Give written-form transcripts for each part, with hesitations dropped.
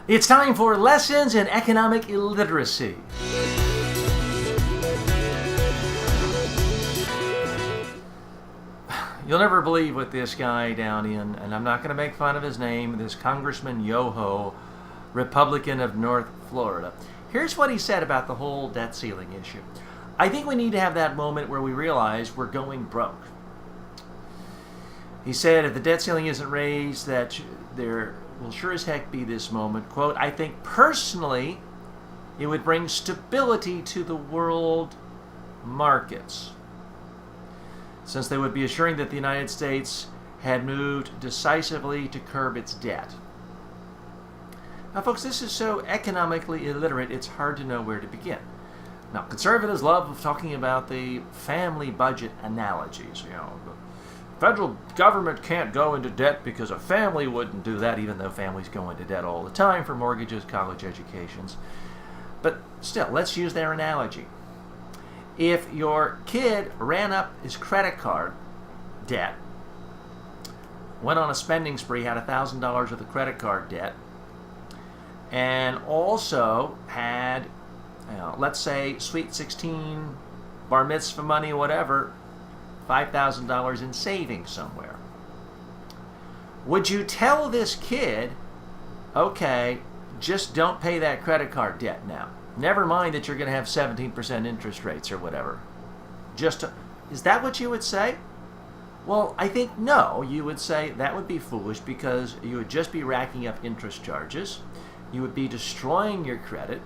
It's time for Lessons in Economic Illiteracy. You'll never believe what this guy down in, and I'm not going to make fun of his name, this Congressman Yoho, Republican of North Florida. Here's what he said about the whole debt ceiling issue. I think we need to have that moment where we realize we're going broke. He said if the debt ceiling isn't raised, that there will sure as heck be this moment. Quote, I think personally it would bring stability to the world markets, since they would be assuring that the United States had moved decisively to curb its debt. Now, folks, this is so economically illiterate, it's hard to know where to begin. Now, conservatives love talking about the family budget analogies. The federal government can't go into debt because a family wouldn't do that, even though families go into debt all the time for mortgages, college educations. But still, let's use their analogy. If your kid ran up his credit card debt, went on a spending spree, had $1,000 worth of credit card debt, and also had, let's say, Sweet 16, bar mitzvah money, whatever, $5,000 in savings somewhere, would you tell this kid, okay, just don't pay that credit card debt now? Never mind that you're going to have 17% interest rates or whatever. Is that what you would say? Well, I think no. You would say that would be foolish because you would just be racking up interest charges. You would be destroying your credit.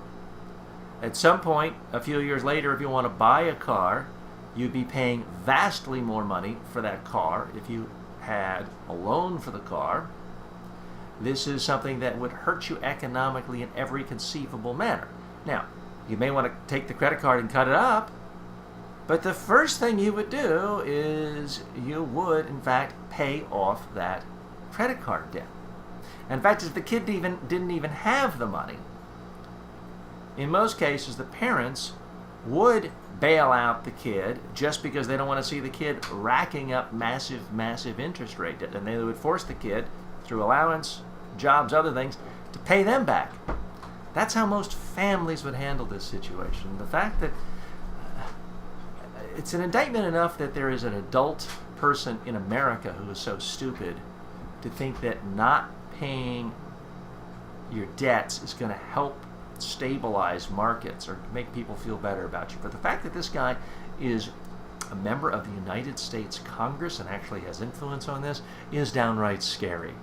At some point, a few years later, if you want to buy a car, you'd be paying vastly more money for that car if you had a loan for the car. This is something that would hurt you economically in every conceivable manner. Now, you may want to take the credit card and cut it up, but the first thing you would do is you would, in fact, pay off that credit card debt. In fact, if the kid didn't even have the money, in most cases, the parents would bail out the kid just because they don't want to see the kid racking up massive interest rate debt, and they would force the kid, through allowance, jobs, other things, to pay them back. That's how most families would handle this situation. The fact that it's an indictment enough that there is an adult person in America who is so stupid to think that not paying your debts is going to help stabilize markets or make people feel better about you. But the fact that this guy is a member of the United States Congress and actually has influence on this is downright scary.